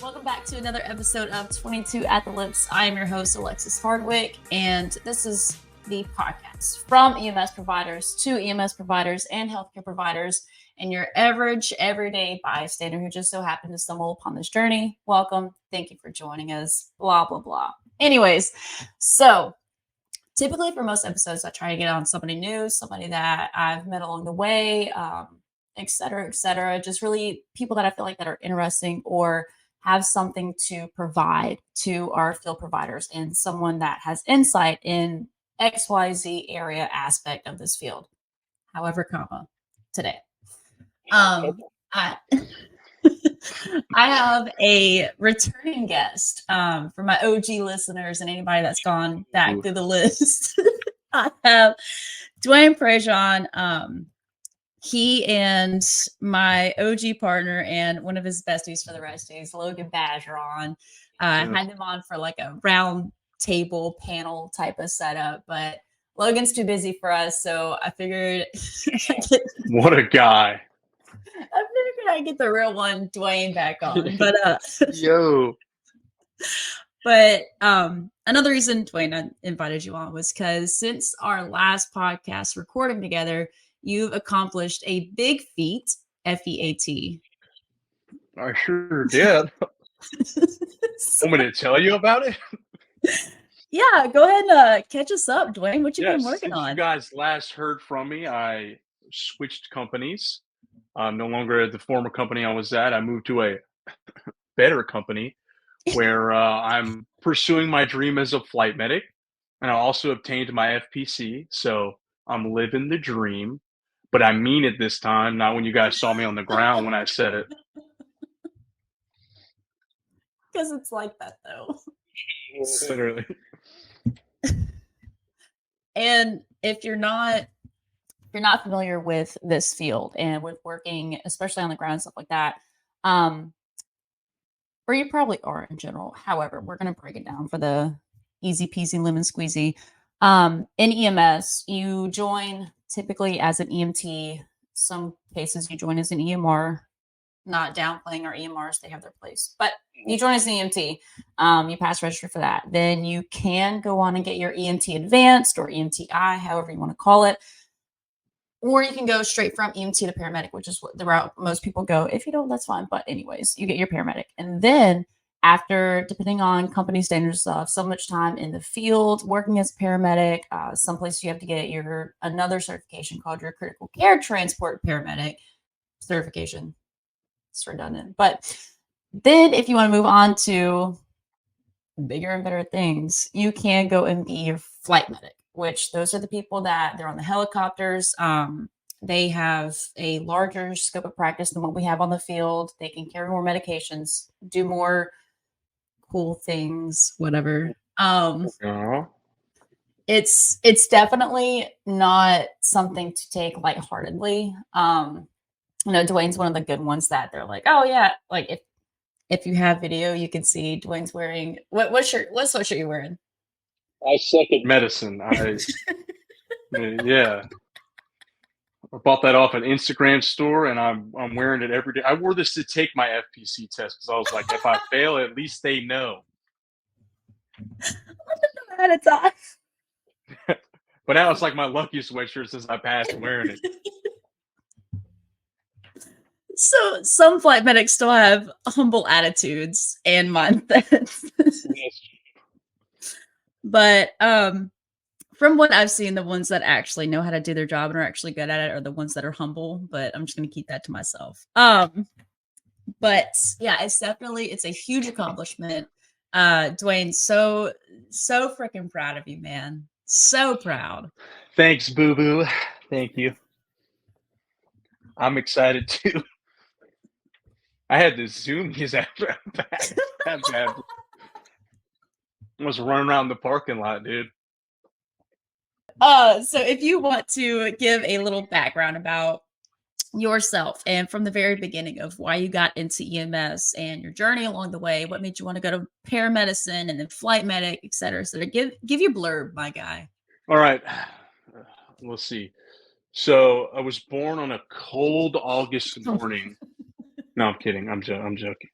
Welcome back to another episode of 22 at the Lips. I am your host, Alexis Hardwick, and this is the podcast from EMS providers to EMS providers and healthcare providers and your average, everyday bystander who just so happened to stumble upon this journey. Welcome. Thank you for joining us. Blah, blah, blah. Anyways, so typically for most episodes, I try to get on somebody new, somebody that I've met along the way, et cetera, just really people that I feel like that are interesting or have something to provide to our field providers and someone that has insight in XYZ area aspect of this field. However, today. I I have a returning guest for my OG listeners and anybody that's gone back through the list. I have Dwayne Prejean. He and my OG partner and one of his besties for the resties, Logan Badgeron, had him on for like a round table panel type of setup, but Logan's too busy for us, so I figured what a guy. I figured I'd get the real one, Dwayne, back on. But another reason Dwayne invited you on was because since our last podcast recording together, you've accomplished a big feat, FEAT. I sure did. Want me to tell you about it? Yeah, go ahead and catch us up, Dwayne. What you been working since on? You guys last heard from me, I switched companies. I'm no longer at the former company I was at. I moved to a better company where I'm pursuing my dream as a flight medic. And I also obtained my FPC. So I'm living the dream. But I mean it this time, not when you guys saw me on the ground when I said it. Because it's like that, though. Literally. And if you're not familiar with this field and with working, especially on the ground and stuff like that, or you probably are in general. However, we're going to break it down for the easy peasy lemon squeezy. In EMS, you join typically as an EMT. Some cases you join as an EMR. Not downplaying our EMRs, they have their place. But you join as an EMT. You pass register for that. Then you can go on and get your EMT advanced or EMTI, however you want to call it. Or you can go straight from EMT to paramedic, which is the route most people go. If you don't, that's fine. But anyways, you get your paramedic. And then after, depending on company standards stuff, so much time in the field, working as a paramedic, some places you have to get another certification called your critical care transport paramedic certification. It's redundant. But then if you want to move on to bigger and better things, you can go and be your flight medic, which those are the people that they're on the helicopters. They have a larger scope of practice than what we have on the field. They can carry more medications, do more cool things, whatever. It's definitely not something to take lightheartedly. Dwayne's one of the good ones that they're like, oh yeah, like if you have video, you can see Dwayne's wearing what sweatshirt you wearing? I second medicine. Yeah. I bought that off an Instagram store, and I'm wearing it every day. I wore this to take my FPC test because I was like, if I fail, at least they know. Ahead of time. But now it's like my lucky sweatshirt since I passed wearing it. So some flight medics still have humble attitudes and mindsets. Yes. But from what I've seen, the ones that actually know how to do their job and are actually good at it are the ones that are humble, but I'm just going to keep that to myself. But yeah, it's a huge accomplishment. Dwayne, so freaking proud of you, man. So proud. Thanks, boo-boo. Thank you. I'm excited too. I had to zoom these after I was running around the parking lot, dude. So if you want to give a little background about yourself and from the very beginning of why you got into EMS and your journey along the way, what made you want to go to paramedicine and then flight medic, et cetera. So give your blurb, my guy. All right. Let's see. So I was born on a cold August morning. No, I'm kidding. I'm joking.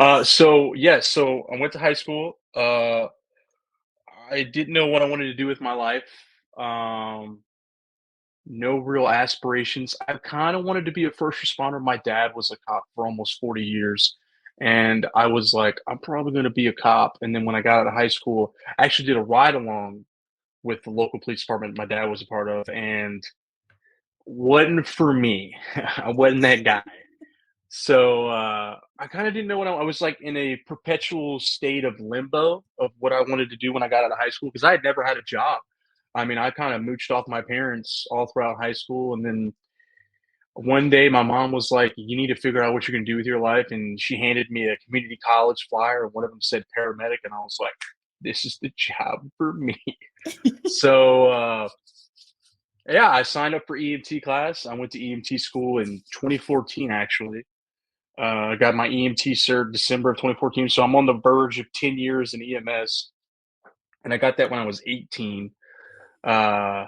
So I went to high school. I didn't know what I wanted to do with my life. Um, no real aspirations. I kind of wanted to be a first responder. My dad was a cop for almost 40 years. And I was like, I'm probably going to be a cop. And then when I got out of high school, I actually did a ride along with the local police department my dad was a part of, and wasn't for me. I wasn't that guy. So I kind of didn't know what I was like in a perpetual state of limbo of what I wanted to do when I got out of high school because I had never had a job. I mean, I kind of mooched off my parents all throughout high school, and then one day my mom was like, "You need to figure out what you're going to do with your life," and she handed me a community college flyer, and one of them said paramedic, and I was like, "This is the job for me." So yeah, I signed up for EMT class. I went to EMT school in 2014, actually. I got my EMT cert December of 2014, so I'm on the verge of 10 years in EMS, and I got that when I was 18. Uh,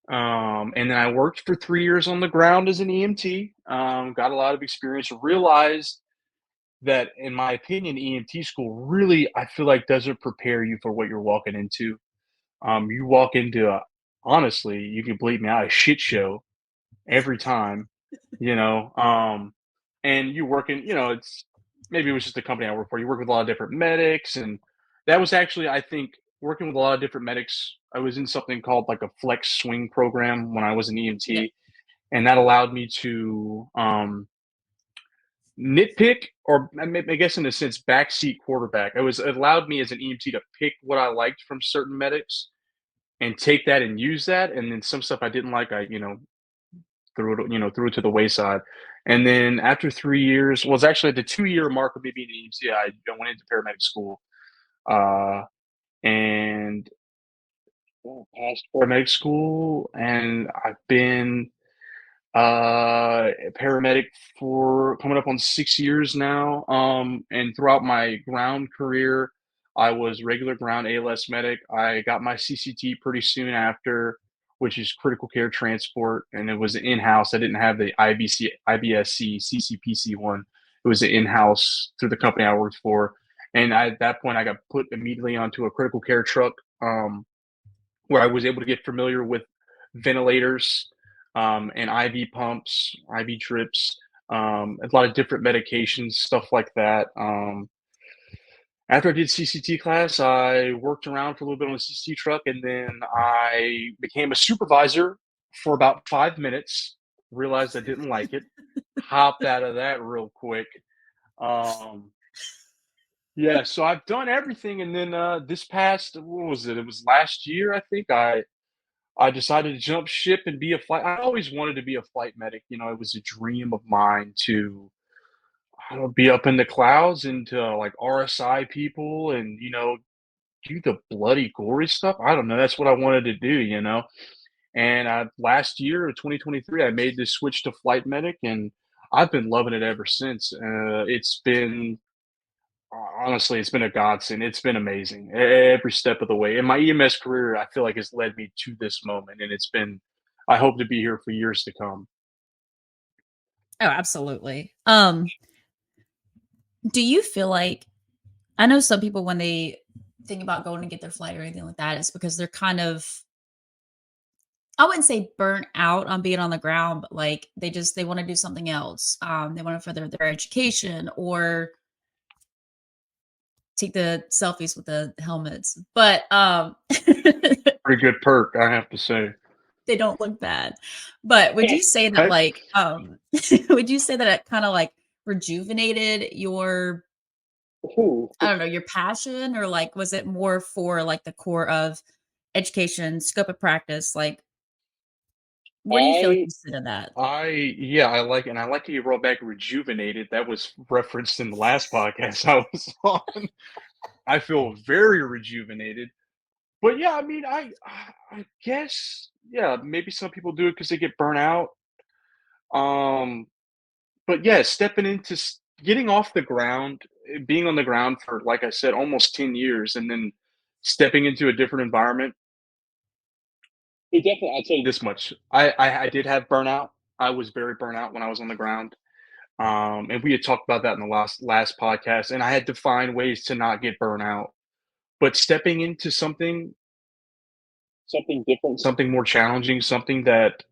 and then I worked for 3 years on the ground as an EMT. Got a lot of experience. Realized that, in my opinion, EMT school really, I feel like, doesn't prepare you for what you're walking into. You walk into honestly, you can believe me, a shit show every time, you know. And you work in, it's maybe it was just the company I work for. You work with a lot of different medics, and that was actually, I think, working with a lot of different medics. I was in something called like a flex swing program when I was an Yeah. EMT, and that allowed me to nitpick, or I guess in a sense, backseat quarterback. It allowed me as an EMT to pick what I liked from certain medics and take that and use that, and then some stuff I didn't like, I threw it to the wayside. And then after 3 years, well, it's actually at the 2 year mark of me being an EMT, I went into paramedic school, and passed paramedic school, and I've been a paramedic for coming up on 6 years now. And throughout my ground career, I was regular ground ALS medic. I got my CCT pretty soon after, which is critical care transport, and it was in-house. I didn't have the IBSC CCPC one. It was in-house through the company I worked for. And at that point, I got put immediately onto a critical care truck, where I was able to get familiar with ventilators, and IV pumps, IV drips, a lot of different medications, stuff like that. After I did CCT class, I worked around for a little bit on the CCT truck, and then I became a supervisor for about 5 minutes. Realized I didn't like it. Hopped out of that real quick. Um, yeah, so I've done everything, and then this past, what was it? It was last year, I think. I decided to jump ship and be a flight. I always wanted to be a flight medic. It was a dream of mine to, I don't know, be up in the clouds and to like RSI people and do the bloody gory stuff. I don't know. That's what I wanted to do. And last year, 2023, I made this switch to flight medic, and I've been loving it ever since. It's been Honestly, it's been a godsend. It's been amazing every step of the way. And my EMS career, I feel like, has led me to this moment, and it's been. I hope to be here for years to come. Oh, absolutely. Do you feel like I know some people when they think about going to get their flight or anything like that, it's because they're kind of I wouldn't say burnt out on being on the ground, but like they want to do something else. They want to further their education or take the selfies with the helmets. But Pretty good perk, I have to say. they don't look bad. But would you say that Right? like would you say that it kind of like rejuvenated your Ooh. I don't know, your passion or like was it more for like the core of education, scope of practice? Like where do you feel like I you sit in that? yeah, I like, and I like how you brought back rejuvenated. That was referenced in the last podcast I was on. I feel very rejuvenated. But yeah, I mean, I guess, yeah, maybe some people do it because they get burnt out. Um, but yeah, stepping into getting off the ground, being on the ground for, like I said, almost 10 years, and then stepping into a different environment. It definitely, I'll tell you this much. I did have burnout. I was very burnt out when I was on the ground. And we had talked about that in the last podcast, and I had to find ways to not get burnt out. But stepping into something different, something more challenging, something that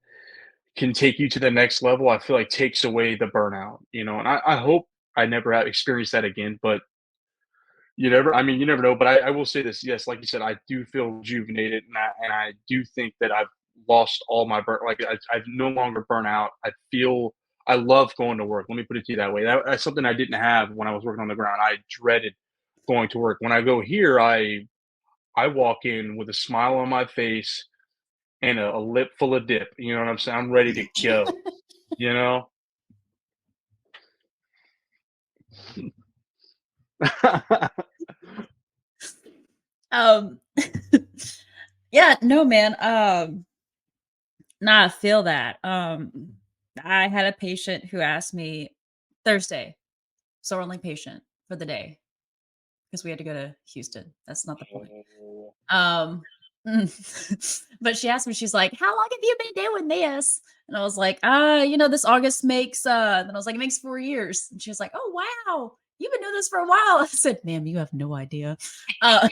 can take you to the next level, I feel like takes away the burnout, and I hope I never have experienced that again, but you never know. But I will say this, yes, like you said, I do feel rejuvenated, and I do think that I've lost all my like I've no longer burnt out. I love going to work. Let me put it to you that way. That's something I didn't have when I was working on the ground. I dreaded going to work. When I go here, I walk in with a smile on my face and a lip full of dip. You know what I'm saying? I'm ready to go. You know? Um, yeah, no, man. Nah, I feel that. I had a patient who asked me Thursday, so our only patient for the day because we had to go to Houston. That's not the point. Um, but she asked me, she's like, "How long have you been doing this?" And I was like, this August makes then I was like, it makes 4 years. And she was like, "Oh wow, you've been doing this for a while." I said, "Ma'am, you have no idea." Uh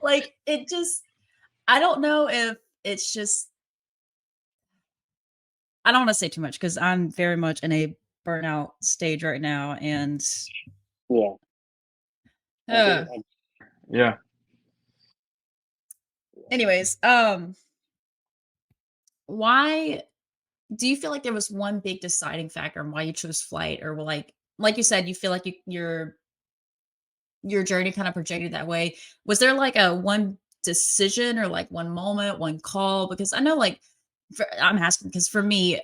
like it just I don't know if it's just I don't want to say too much because I'm very much in a burnout stage right now. And Yeah. uh, Yeah. anyways, why do you feel like there was one big deciding factor on why you chose flight, or like you said, you feel like your journey kind of projected that way? Was there like a one decision or like one moment, one call? Because I know I'm asking because for me,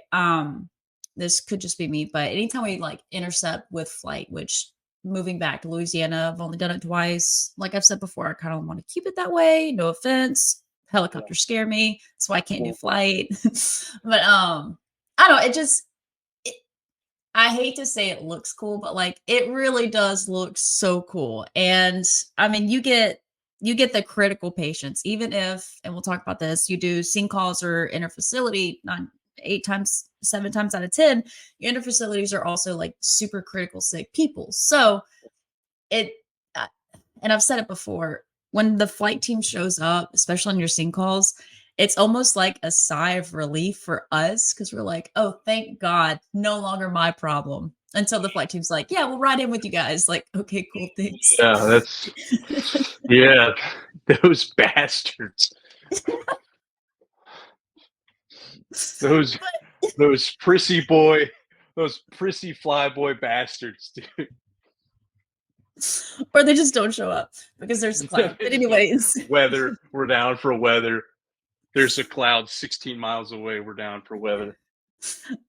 this could just be me, but anytime we like intercept with flight, which moving back to Louisiana, I've only done it twice. Like I've said before, I kind of want to keep it that way. No offense. Helicopters scare me, so I can't do flight. But I don't know, it, I hate to say it looks cool, but like it really does look so cool. And I mean, you get the critical patients, even if, and we'll talk about this, you do scene calls or interfacility, not 8 times, 7 times out of 10, your interfacilities are also like super critical sick people. So it, uh, and I've said it before, when the flight team shows up, especially on your scene calls, it's almost like a sigh of relief for us because we're like, oh, thank God, no longer my problem. Until the flight team's like, yeah, we'll ride in with you guys. Like, okay, cool, thanks. Yeah, yeah, those bastards. Those those those prissy flyboy bastards, dude. Or they just don't show up because there's a cloud. But anyways, Weather, we're down for weather. There's a cloud 16 miles away. We're down for weather.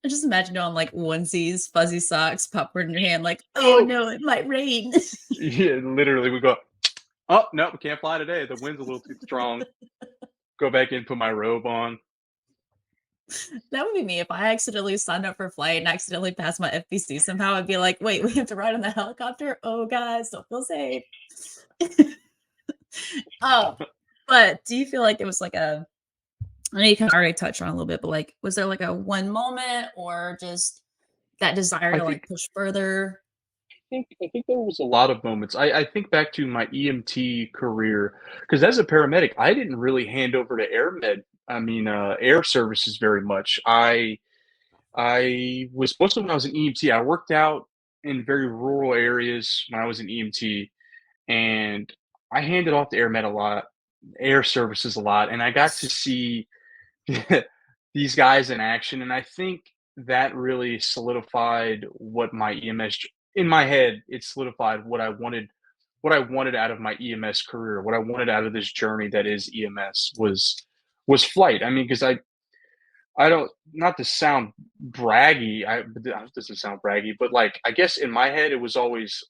I just imagine you on like onesies, fuzzy socks, popcorn in your hand, like, oh Oh, no, it might rain. yeah, literally, we go. Oh no, we can't fly today. The wind's a little too strong. Go back in, put my robe on. That would be me if I accidentally signed up for a flight and accidentally passed my FBC somehow. I'd be like, wait, we have to ride on the helicopter. Oh, guys, don't feel safe. Oh, but do you feel like it was like I know you kind of already touched on it a little bit, but like, was there like a one moment or just that desire I to think like push further? I think there was a lot of moments. I think back to my EMT career because as a paramedic, I didn't really hand over to air med. I mean, air services very much. I was mostly when I was an EMT. I worked out in very rural areas when I was an EMT, and I handed off to air med a lot, air services a lot, and I got to see these guys in action. And I think that really solidified what my EMS in my head. It solidified what I wanted out of my EMS career, what I wanted out of this journey that is EMS was flight. I mean, because I don't, not to sound braggy, but that doesn't sound braggy, but like I guess in my head it was always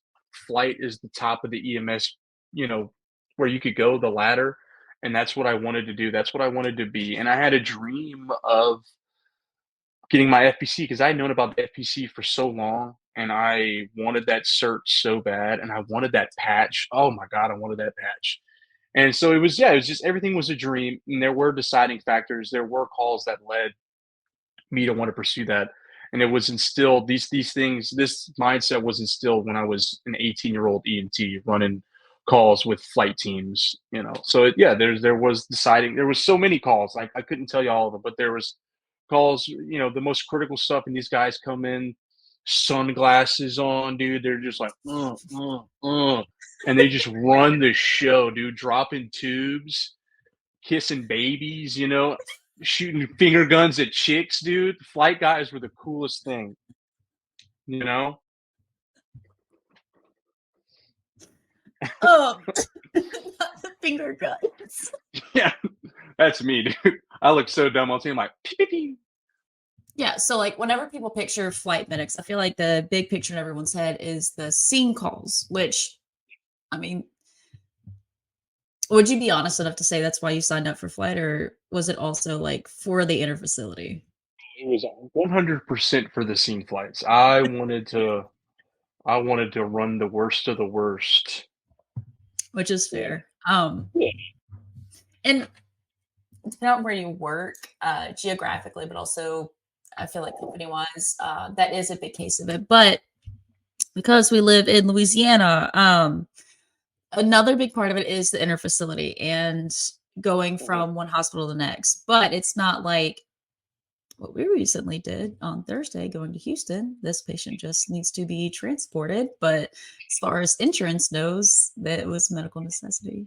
flight is the top of the EMS, you know, where you could go the ladder, and that's what I wanted to do. That's what I wanted to be, and I had a dream of getting my FPC because I had known about the FPC for so long, and I wanted that cert so bad, and I wanted that patch. Oh my god, I wanted that patch. And so it was, yeah, it was just everything was a dream, and there were deciding factors. There were calls that led me to want to pursue that. and it was instilled. These things, this mindset was instilled when I was an 18-year-old EMT running calls with flight teams. So yeah, there was deciding. There was so many calls. I couldn't tell you all of them, but there was calls. The most critical stuff, and these guys come in, sunglasses on, dude. They're just like, and they just run the show, dude. Dropping tubes, kissing babies, shooting finger guns at chicks, dude. Flight guys were the coolest thing, you know? Oh, not the finger guns. Yeah, that's me, dude. I look so dumb on team, like, pew, pew, pew. Yeah, so like whenever people picture flight medics, I feel like the big picture in everyone's head is the scene calls, which, I mean, would you be honest enough to say that's why you signed up for flight, or was it also like for the interfacility? It was 100% for the scene flights. I wanted to run the worst of the worst. Which is Yeah. fair. Yeah. And depending on where you work, geographically, but also I feel like company wise, that is a big case of it. But because we live in Louisiana, another big part of it is the interfacility and going from one hospital to the next. But it's not like what we recently did on Thursday going to Houston. This patient just needs to be transported. But as far as insurance knows, that it was medical necessity.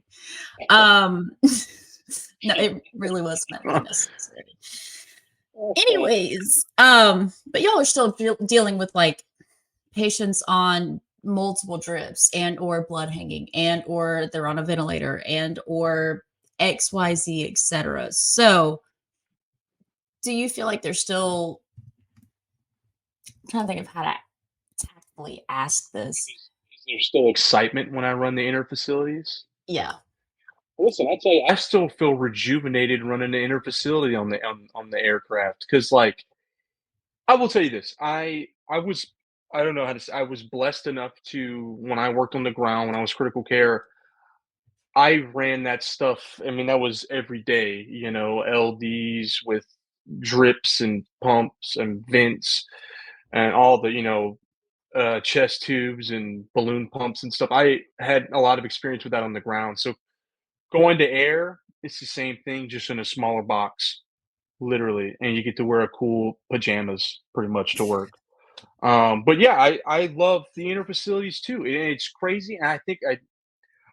No, it really was medically necessary. Anyways, but y'all are still dealing with like patients on multiple drips and or blood hanging and or they're on a ventilator and or XYZ, etc. So do you feel like there's still I'm trying to think of how to tactfully ask this? Is there still excitement when I run the inner facilities? Yeah. Listen, I tell you, I still feel rejuvenated running the inner facility on the aircraft because, like, I will tell you this, I don't know how to say, I was blessed enough to when I worked on the ground when I was critical care, I ran that stuff. I mean, that was every day, LDs with drips and pumps and vents and all the chest tubes and balloon pumps and stuff. I had a lot of experience with that on the ground. So going to air, it's the same thing, just in a smaller box, literally, and you get to wear a cool pajamas pretty much to work. But yeah, I love the inner facilities too. And it's crazy. And I think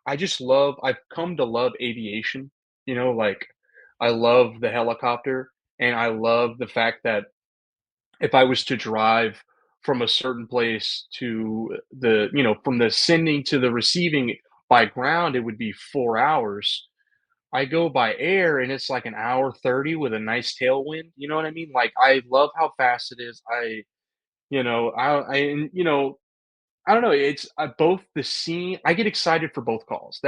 I just love. I've come to love aviation. Like I love the helicopter, and I love the fact that if I was to drive from a certain place to from the sending to the receiving by ground, it would be 4 hours. I go by air and it's like an hour 30 with a nice tailwind. You know what I mean? Like I love how fast it is. And, I don't know. It's both the scene. I get excited for both calls.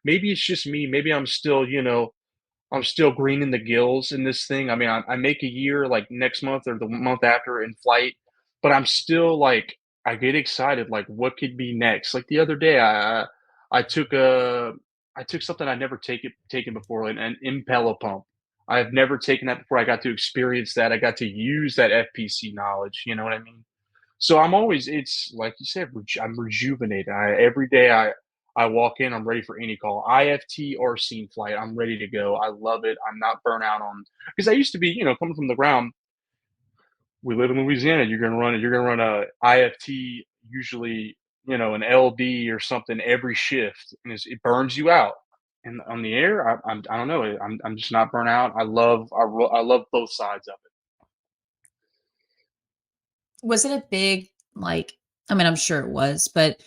Maybe it's just me. Maybe I'm still green in the gills in this thing. I mean, I make a year like next month or the month after in flight, but I'm still like, I get excited. Like, what could be next? Like the other day, I took a, I took something I'd never taken before, an impeller pump. I've never taken that before. I got to experience that. I got to use that FPC knowledge. You know what I mean? So it's like you said, I'm rejuvenated. Every day I walk in, I'm ready for any call, IFT or scene flight. I'm ready to go. I love it. I'm not burnt out on because I used to be, coming from the ground. We live in Louisiana. You're gonna run a IFT, usually, an LD or something every shift, and it burns you out. And on the air, I don't know. I'm just not burnt out. I love both sides of it. Was it a big like I mean, I'm sure it was, but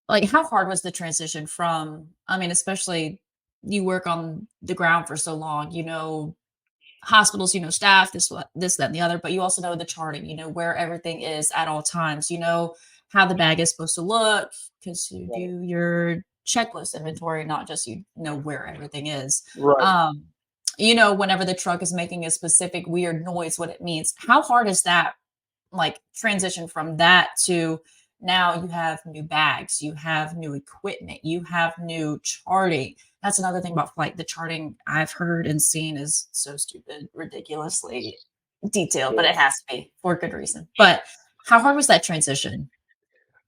like how hard was the transition from I mean, especially you work on the ground for so long, hospitals, staff, this, that, and the other, but you also know the charting, where everything is at all times, how the bag is supposed to look because you Right. do your checklist inventory, not just you know where everything is. Right. Um, whenever the truck is making a specific weird noise, what it means. How hard is that like transition from that to now you have new bags, you have new equipment, you have new charting. That's another thing about flight. The charting I've heard and seen is so stupid, ridiculously. detail, but Yeah. it has to be for good reason. But how hard was that transition?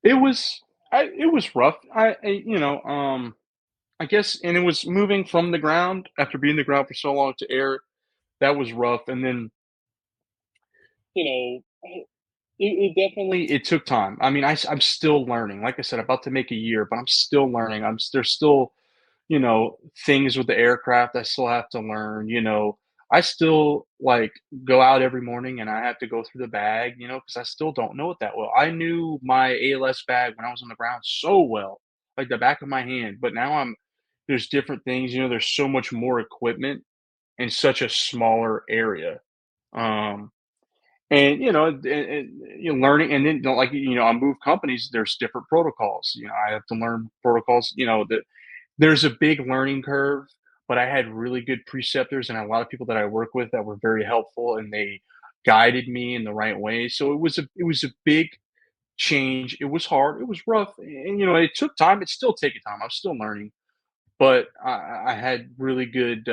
It was it was rough. I guess, and it was moving from the ground after being the ground for so long to air. That was rough, and then it definitely it took time. I mean, I'm still learning. Like I said, about to make a year, but I'm still learning. There's still things with the aircraft I still have to learn. I still like go out every morning and I have to go through the bag, because I still don't know it that well. I knew my ALS bag when I was on the ground so well, like the back of my hand. But now there's different things, there's so much more equipment in such a smaller area. Um, and learning, and then like I move companies. There's different protocols. I have to learn protocols. That there's a big learning curve, but I had really good preceptors and a lot of people that I work with that were very helpful and they guided me in the right way. So it was a big change. It was hard. It was rough, and it took time. It's still taking time. I'm still learning, but I had really good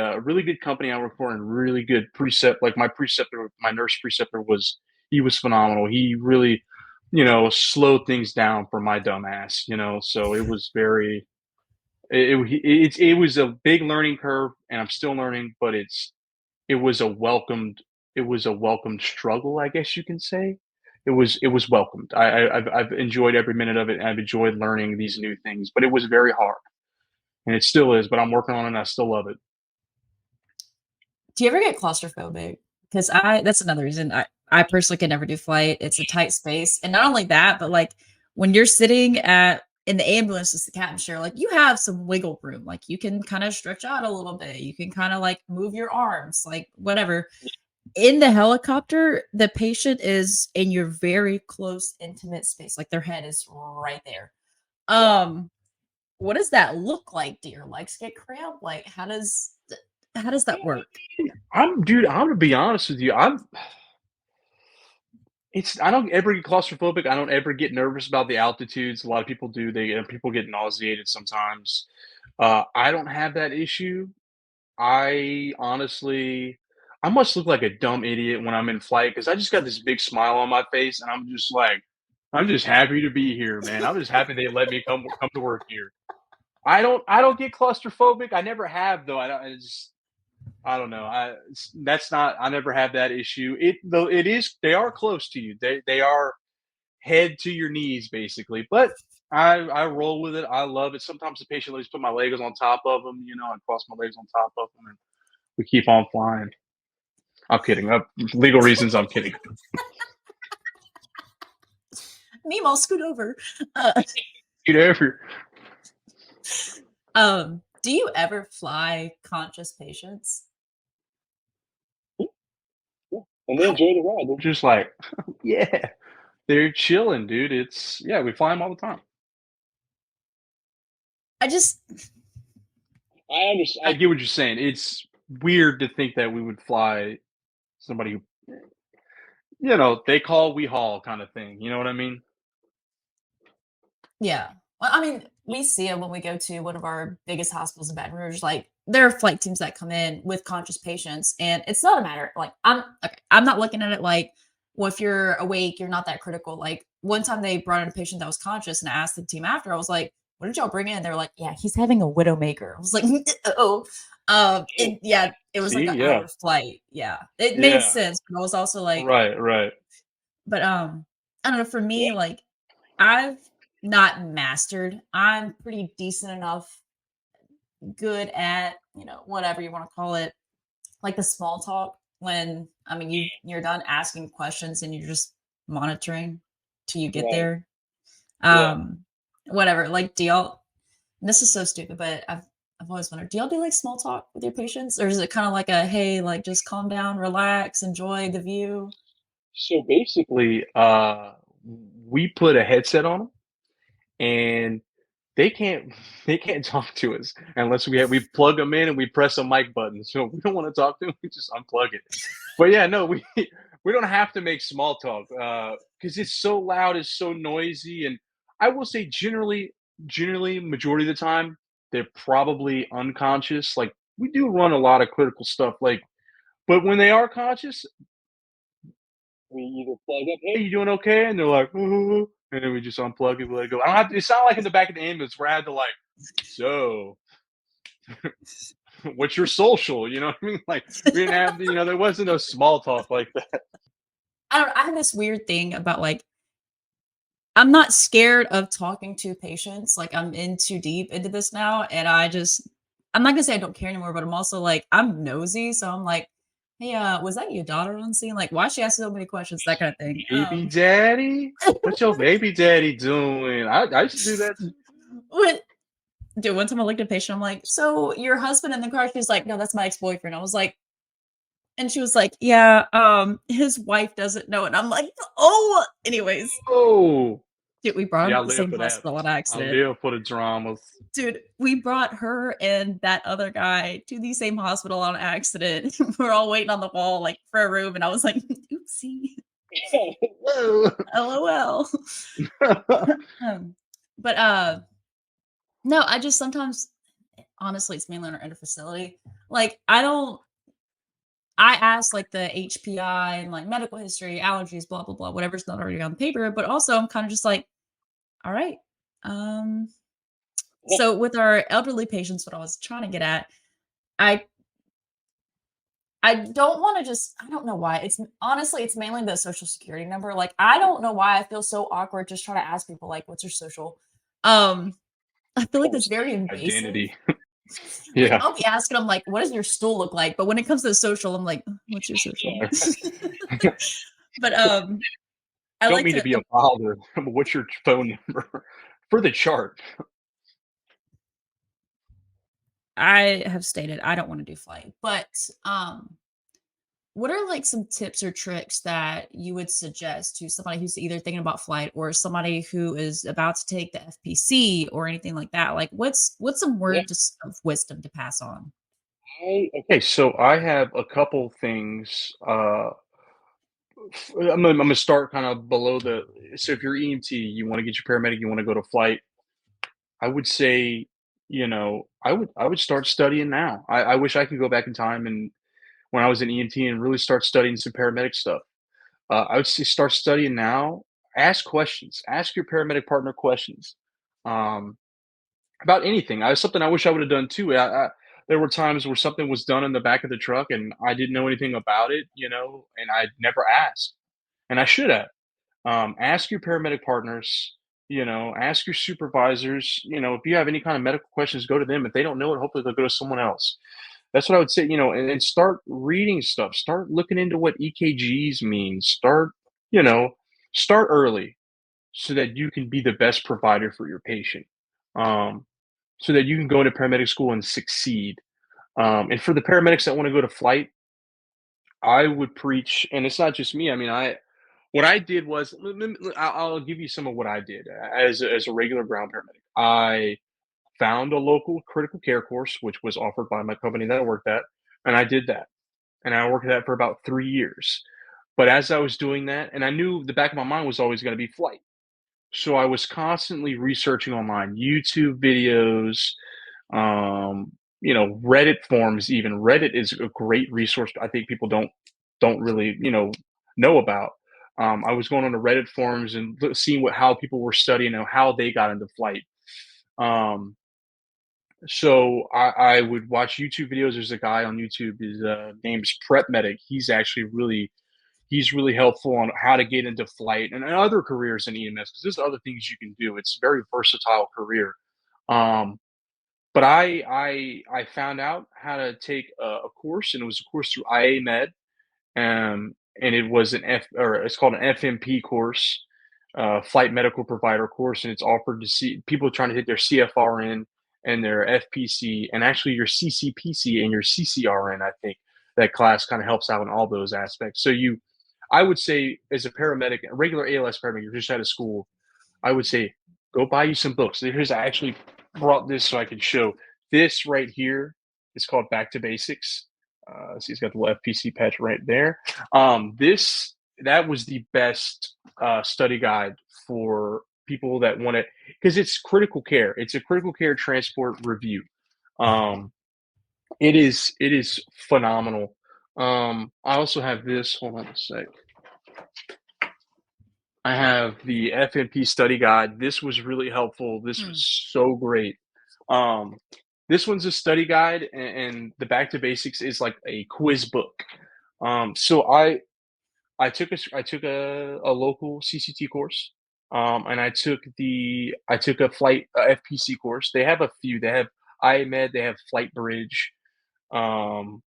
company I worked for and really good precept. Like my preceptor, my nurse preceptor he was phenomenal. He really, slowed things down for my dumb ass. So it was very it was a big learning curve, and I'm still learning, but it was a welcomed it was a welcomed struggle, I guess you can say. It was welcomed. I've enjoyed every minute of it, and I've enjoyed learning these new things, but it was very hard, and it still is. But I'm working on it, and I still love it. Do you ever get claustrophobic? Because that's another reason I personally can never do flight. It's a tight space. And not only that, but like when you're sitting at in the ambulance as the captain chair, like you have some wiggle room. Like you can kind of stretch out a little bit. You can kind of like move your arms, like whatever. In the helicopter, the patient is in your very close, intimate space. Like their head is right there. Yeah. Um, what does that look like? Do your legs get cramped? Like how does that work? Dude, I'm gonna be honest with you. I don't ever get claustrophobic. I don't ever get nervous about the altitudes. A lot of people do. People get nauseated sometimes. I don't have that issue. I honestly I must look like a dumb idiot when I'm in flight because I just got this big smile on my face, and I'm just like, I'm just happy to be here, man. I'm just happy they let me come to work here. I don't get claustrophobic. I never have though. I don't know. That's not. I never have that issue. Though it is. They are close to you. They are head to your knees basically. But I roll with it. I love it. Sometimes the patient lets put my legs on top of them, and cross my legs on top of them, and we keep on flying. I'm kidding. Legal reasons. I'm kidding. Nemo, scoot over. Uh, Get over. do you ever fly conscious patients? And they enjoy the ride. They're just like, yeah, they're chilling, dude. Yeah, we fly them all the time. I just I understand. I get what you're saying. It's weird to think that we would fly somebody who, they call, we haul kind of thing. You know what I mean? yeah. Well, I mean, we see it when we go to one of our biggest hospitals in Baton Rouge. Like, there are flight teams that come in with conscious patients, and it's not a matter like I'm okay. I'm not looking at it like, well, if you're awake, you're not that critical. Like one time they brought in a patient that was conscious, and I asked the team after, I was like, "What did y'all bring in?" They're like, "Yeah, he's having a widowmaker." I was like, "Oh, yeah, it was like See? an Yeah. hour flight. Yeah, it made Yeah. sense, but I was also like, Right. Right. but I don't know. For Yeah. me, like I've not mastered. I'm pretty decent enough, good at, whatever you want to call it, like the small talk when I mean you're done asking questions and you're just monitoring till you get Right. there. Yeah. Um whatever. Like do y'all and this is so stupid, but I've always wondered, do y'all do like small talk with your patients? Or is it kind of like a hey, like just calm down, relax, enjoy the view? So basically, we put a headset on them, and they can't they can't talk to us unless we plug them in and we press a mic button. So if we don't want to talk to them, we just unplug it. But yeah, no, we we don't have to make small talk because it's so loud, it's so noisy, and I will say generally, majority of the time, they're probably unconscious. Like we do run a lot of critical stuff, like, but when they are conscious, we either plug up, "Hey, you doing okay?" And they're like, "Ooh," and then we just unplug it, we let it go. I don't have to. It's not like in the back of the ambulance where I had to like, so what's your social? You know what I mean? Like we didn't have, there wasn't no small talk like that. I don't I have this weird thing about, like, I'm not scared of talking to patients, like, I'm in too deep into this now, and I'm not gonna say I don't care anymore, but I'm also, like, I'm nosy, so I'm like, "Hey, was that your daughter on scene? Like, why she ask so many questions?" That kinda thing. Baby daddy? What's your baby daddy doing? I used to do that too. What dude, one time I looked at a patient, I'm like, "So, your husband in the car?" She's like, "No, that's my ex-boyfriend." I was like and she was like, "Yeah, his wife doesn't know," and I'm like, "Oh!" Anyways, Oh, dude, we brought him yeah, I to the live same for that. hospital on I accident. live for the dramas. Dude, we brought her and that other guy to the same hospital on accident. We're all waiting on the wall, like, for a room, and I was like, "Oopsie, Whoa. LOL." Um, but, no, I just sometimes honestly, it's mainly on our inner facility. Like, I ask, like, the HPI and, like, medical history, allergies, blah, blah, blah, whatever's not already on the paper, but also I'm kinda just like, "Alright, um" so with our elderly patients, what I was trying to get at, I I don't wanna just I don't know why. Honestly, it's mainly the Social Security number. Like, I don't know why I feel so awkward just trying to ask people, like, "What's your social?" Um, I feel like that's Almost very invasive. identity. Like, Yeah. I'll be asking them, like, "What does your stool look like?" But when it comes to social, I'm like, "What's your social?" But, I Don't like mean to to be a bother, but what's your phone number for the chart? I have stated I don't wanna do flight, but, what are, like, some tips or tricks that you would suggest to somebody who's either thinking about flight or somebody who is about to take the FPC or anything like that? Like, what's some Yeah. words of wisdom to pass on? Okay, so I have a couple things. I'm gonna start kind of below the. So if you're EMT, you want to get your paramedic, you want to go to flight. I would say, I would start studying now. I wish I could go back in time and when I was an EMT and really start studying some paramedic stuff. I would say start studying now. Ask questions. Ask your paramedic partner questions um, about anything. Something I wish I would have done too. There were times where something was done in the back of the truck and I didn't know anything about it, and I never asked, and I should have. Ask your paramedic partners. Ask your supervisors. If you have any kind of medical questions, go to them. If they don't know it, hopefully they'll go to someone else. That's what I would say, and start reading stuff. Start looking into what EKGs mean. You know, start early so that you can be the best provider for your patient. Um, so that you can go into paramedic school and succeed. And for the paramedics that want to go to flight, I would preach, and it's not just me. I mean, what I did was, I'll give you some of what I did as a regular ground paramedic. I found a local critical care course, which was offered by my company that I worked at, and I did that. And I worked at that for about 3 years. But as I was doing that, and I knew the back of my mind was always going to be flight. So I was constantly researching online, YouTube videos, Reddit forums. Even Reddit is a great resource. I think people don't really know about. I was going on the Reddit forums and seeing how people were studying and how they got into flight. Um, so I would watch YouTube videos. There's a guy on YouTube. His name's Prep Medic. He's really helpful on how to get into flight and other careers in EMS because there's other things you can do. It's a very versatile career. Um, but I found out how to take a course, and it was a course through IA Med, and it was it's called an FMP course, flight medical provider course, and it's offered to see people trying to hit their CFRN and their FPC, and actually your CCPC and your CCRN. I think that class kind of helps out in all those aspects. I would say, as a paramedic, a regular ALS paramedic, you're just out of school. I would say go buy you some books. Here's I actually brought this so I can show this right here. It's called Back to Basics. See, it's got the little FPC patch right there. This that was the best study guide for people that want to, because it's critical care. It's a critical care transport review. Um, it is phenomenal. I also have this. Hold on a sec. I have the FMP study guide. This was really helpful. This Hmm. was so great. Um, this one's a study guide, and the Back to Basics is like a quiz book. So I took a local CCT course, and I took a flight FPC course. They have a few. They have IMED. They have Flight Bridge. Um,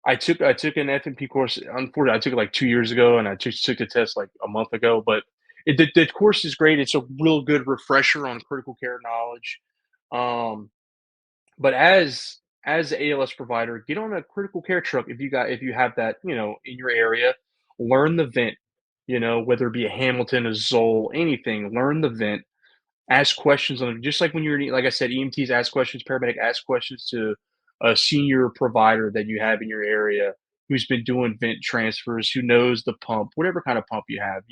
I took an FMP course. Unfortunately, I took it like 2 years ago, and I just took the test like a month ago. But the course is great. It's a real good refresher on critical care knowledge. Um, but as the ALS provider, get on a critical care truck if you have that, in your area. Learn the vent, whether it be a Hamilton, a Zoll, anything. Learn the vent. Ask questions on just like when you're like I said, EMTs ask questions, paramedic ask questions to a senior provider that you have in your area who's been doing vent transfers, who knows the pump, whatever kind of pump you have.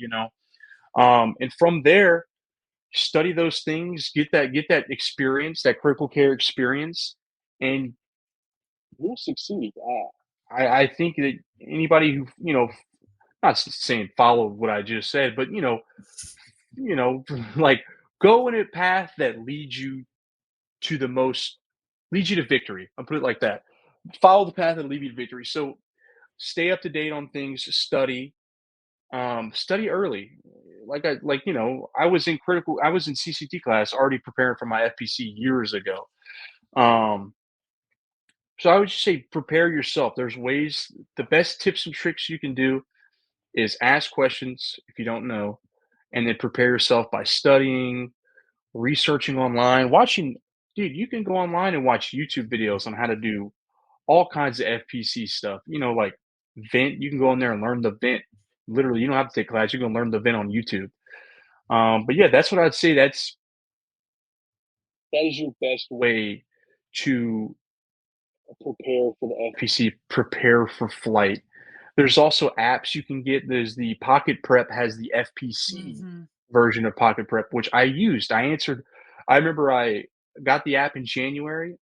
And from there, study those things, get that experience, that critical care experience, and you'll succeed. I think that anybody who, not saying follow what I just said, but like go in a path that to the most leads you to victory. I'll put it like that. Follow the path that leads you to victory. So stay up to date on things, study early. I was in CCT class already preparing for my FPC years ago. Um, so I would just say prepare yourself. There's ways, the best tips and tricks you can do is ask questions if you don't know, and then prepare yourself by studying, researching online, watching. Dude, you can go online and watch YouTube videos on how to do all kinds of FPC stuff. Like vent. You can go in there and learn the vent. Literally, you don't have to take class. You can learn the vent on YouTube. But yeah, that's what I'd say. That is your best way to prepare for the FPC. Prepare for flight. There's also apps you can get. There's the Pocket Prep has the FPC Hmm. version of Pocket Prep, which I used. I remember I got the app in January,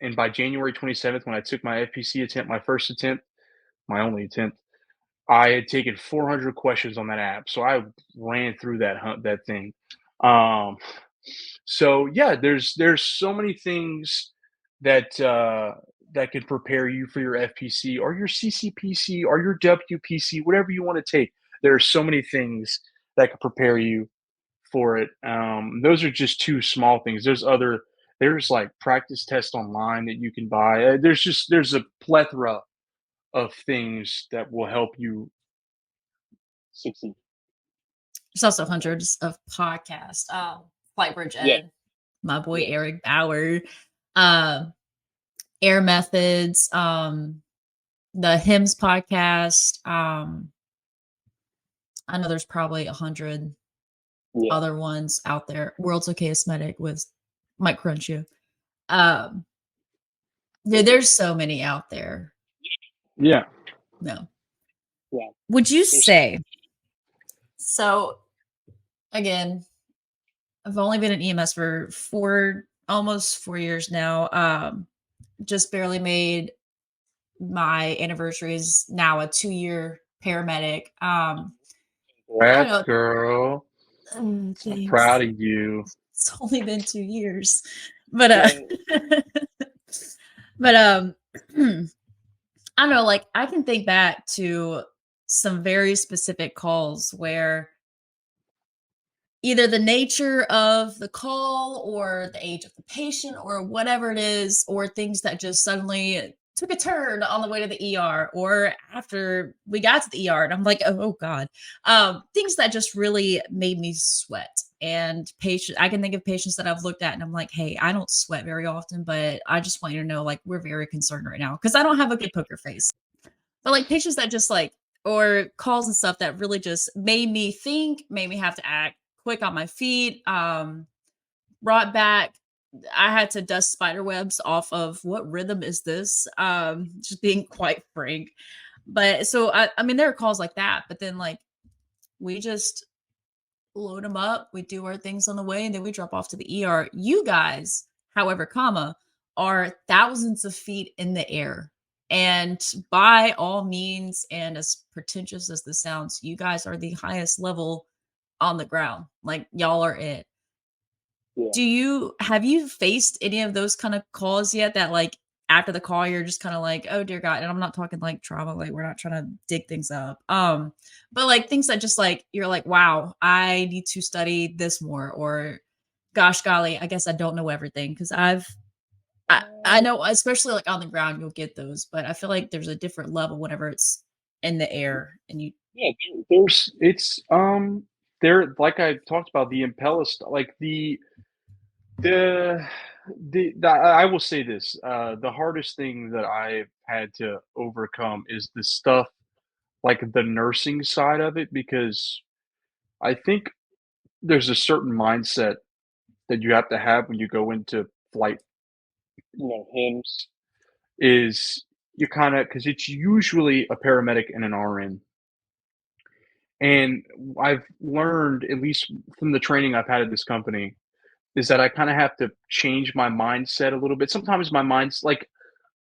and by January 27th, when I took my FPC attempt, my first attempt, my only attempt, I had taken 400 questions on that app. So I ran through that thing. Um, so yeah, there's so many things that that can prepare you for your FPC or your CCPC or your WPC, whatever you want to take. There are so many things that can prepare you for it. Those are just two small things. There's like practice tests online that you can buy. There's a plethora of things that will help you succeed. There's also hundreds of podcasts. Flight Bridge Yeah, Ed, my boy yeah. Eric Bauer, uh, Air Methods, the Hymns podcast. I know there's probably 100 Yeah. other ones out there. World's Okay Asthmatic with Mike Crunchia. Um, there's so many out there. Yeah. No. Yeah. Would you There's say so? Again, I've only been in EMS for almost 4 years now. Just barely made my anniversary is now a 2-year paramedic. I congrats, don't girl. know. So proud Thanks. of you. It's only been 2 years, but Yeah. but I don't know. Like I can think back to some very specific calls where either the nature of the call or the age of the patient or whatever it is, or things that just suddenly took a turn on the way to the ER or after we got to the ER. And I'm like, oh God. Things that just really made me sweat. And I can think of patients that I've looked at and I'm like, hey, I don't sweat very often, but I just want you to know, like, we're very concerned right now because I don't have a good poker face. But like patients that just like, or calls and stuff that really just made me think, made me have to act quick on my feet. Brought back, I had to dust spider webs off of what rhythm is this? Just being quite frank. But so I mean, there are calls like that, but then like we just load them up, we do our things on the way, and then we drop off to the ER. You guys, however, are thousands of feet in the air. And by all means, and as pretentious as this sounds, you guys are the highest level on the ground. Like y'all are it. Yeah. Do you have you faced any of those kind of calls yet that like after the call you're just kind of like, "Oh dear God," and I'm not talking like trauma, like we're not trying to dig things up. But like things that just like you're like, "Wow, I need to study this more," or "Gosh golly, I guess I don't know everything." Because I know especially like on the ground you'll get those, but I feel like there's a different level whenever it's in the air and you Yeah, there's it's there like I talked about the impellist like the I will say this, the hardest thing that I've had to overcome is the stuff like the nursing side of it because I think there's a certain mindset that you have to have when you go into flight, HIMSS, is you kinda because it's usually a paramedic and an RN. And I've learned, at least from the training I've had at this company, is that I kinda have to change my mindset a little bit. Sometimes my mind's like,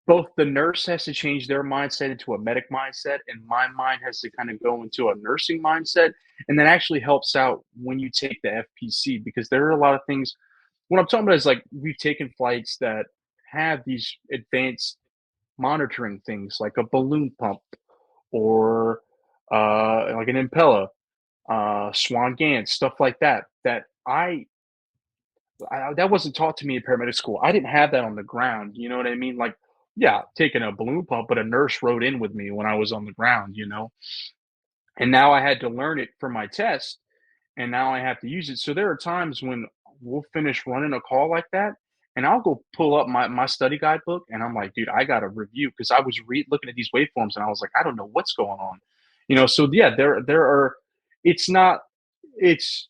both the nurse has to change their mindset into a medic mindset, and my mind has to kinda go into a nursing mindset, and that actually helps out when you take the FPC because there are a lot of things what I'm talking about is, like, we've taken flights that have these advanced monitoring things like a balloon pump or, like an impeller, Swan Gans, stuff like that, that that wasn't taught to me in paramedic school. I didn't have that on the ground, you know what I mean? Like, yeah, taking a balloon pump, but a nurse rode in with me when I was on the ground, you know? And now I had to learn it for my test, and now I have to use it. So there are times when we'll finish running a call like that, and I'll go pull up my study guidebook, and I'm like, dude, I got to review because I was looking at these waveforms, and I was like, I don't know what's going on, you know. So yeah, there are. It's not. It's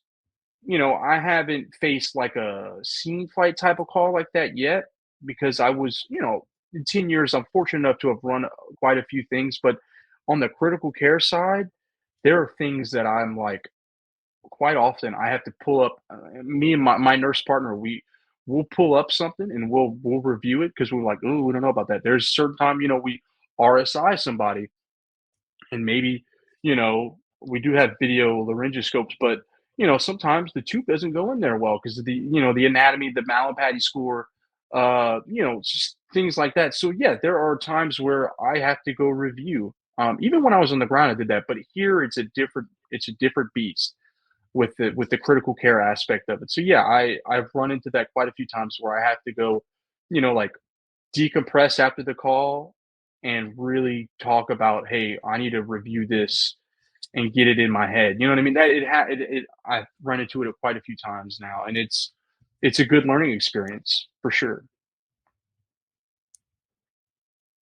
I haven't faced like a scene fight type of call like that yet because I was, in 10 years, I'm fortunate enough to have run quite a few things. But on the critical care side, there are things that I'm like, quite often I have to pull up, me and my nurse partner, we'll pull up something and we'll review it because we're like, oh, we don't know about that. There's a certain time, we RSI somebody and maybe we do have video laryngoscopes, but sometimes the tube doesn't go in there well because of the anatomy, the Malapati score, just things like that. So yeah, there are times where I have to go review. Even when I was on the ground, I did that, but here it's a different beast with the critical care aspect of it. So yeah, I've run into that quite a few times where I have to go, like decompress after the call and really talk about, hey, I need to review this and get it in my head. You know what I mean? That I've run into it quite a few times now, and it's a good learning experience for sure.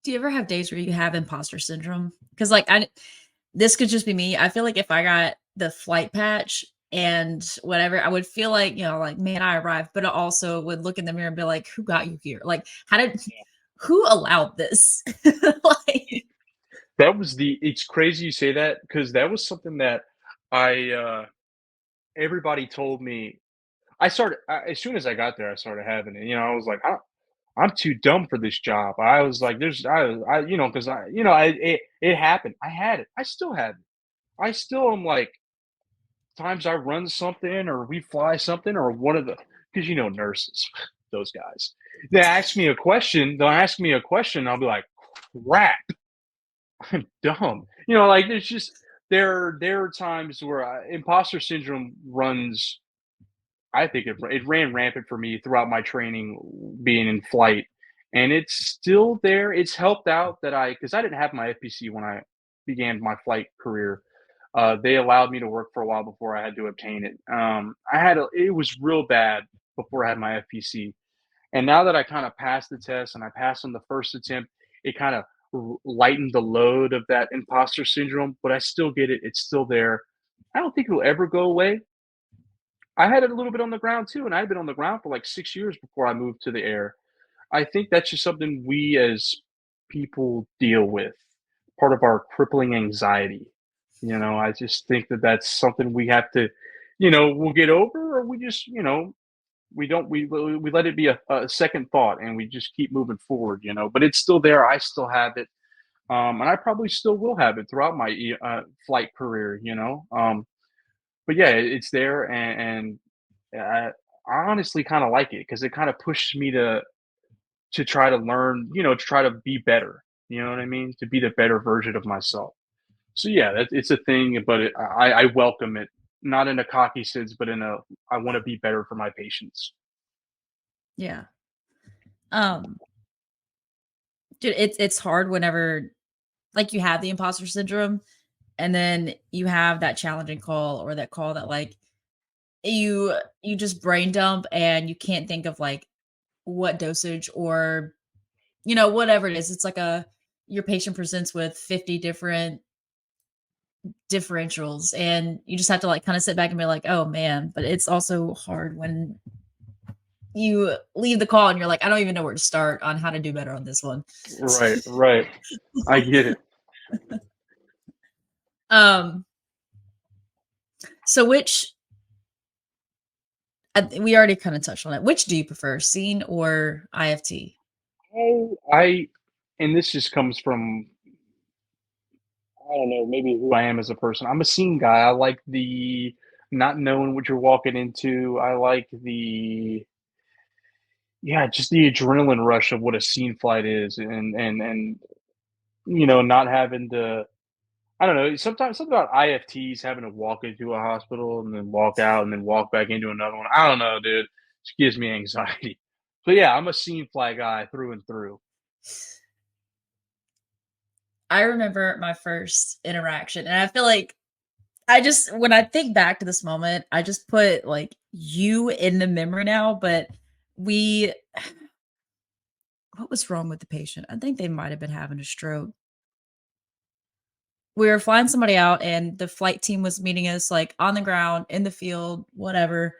do you ever have days where you have imposter syndrome? Because like I this could just be me. I feel like if I got the flight patch and whatever, I would feel like, like, man, I arrived, but I also would look in the mirror and be like, who got you here? Like, who allowed this? Like, It's crazy you say that because that was something that everybody told me. As soon as I got there, I started having it. I was like, I'm too dumb for this job. I was like, because it happened. I had it. I still have it. I still am like, times I run something or we fly something or one of the, because nurses, those guys, they'll ask me a question, I'll be like, crap, I'm dumb. Like there's just, there are times where imposter syndrome runs. I think it ran rampant for me throughout my training being in flight, and it's still there. It's helped out that because I didn't have my FPC when I began my flight career. They allowed me to work for a while before I had to obtain it. It was real bad before I had my FPC, and now that I kind of passed the test and I passed on the first attempt, it kind of lightened the load of that imposter syndrome. But I still get it; it's still there. I don't think it'll ever go away. I had it a little bit on the ground too, and I had been on the ground for like 6 years before I moved to the air. I think that's just something we as people deal with, part of our crippling anxiety. I just think that that's something we have to, we'll get over, or we just, we let it be a second thought, and we just keep moving forward, you know. But it's still there. I still have it, and I probably still will have it throughout my flight career, you know. But yeah, it's there, and I honestly kind of like it because it kind of pushes me to try to learn, you know, to try to be better. You know what I mean? To be the better version of myself. So yeah, it's a thing, but I welcome it, not in a cocky sense, but in a I want to be better for my patients. Yeah. Um, dude, it's hard whenever like you have the imposter syndrome and then you have that challenging call or that call that like you just brain dump and you can't think of like what dosage or whatever it is. It's like a your patient presents with 50 different differentials and you just have to like kind of sit back and be like, oh man. But it's also hard when you leave the call and you're like, I don't even know where to start on how to do better on this one. Right, right. I get it. um so we already kind of touched on it. Which do you prefer, scene or IFT? I and this just comes from, I don't know, maybe who I am as a person. I'm a scene guy. I like the not knowing what you're walking into. I like the, yeah, just the adrenaline rush of what a scene flight is, and you know, not having to. I don't know. Sometimes something about IFTs having to walk into a hospital and then walk out and then walk back into another one. I don't know, dude. It gives me anxiety. So yeah, I'm a scene fly guy through and through. I remember my first interaction, and I feel like I just when I think back to this moment, I just put like you in the memory now, but we what was wrong with the patient? I think they might have been having a stroke. We were flying somebody out and the flight team was meeting us like on the ground, in the field, whatever.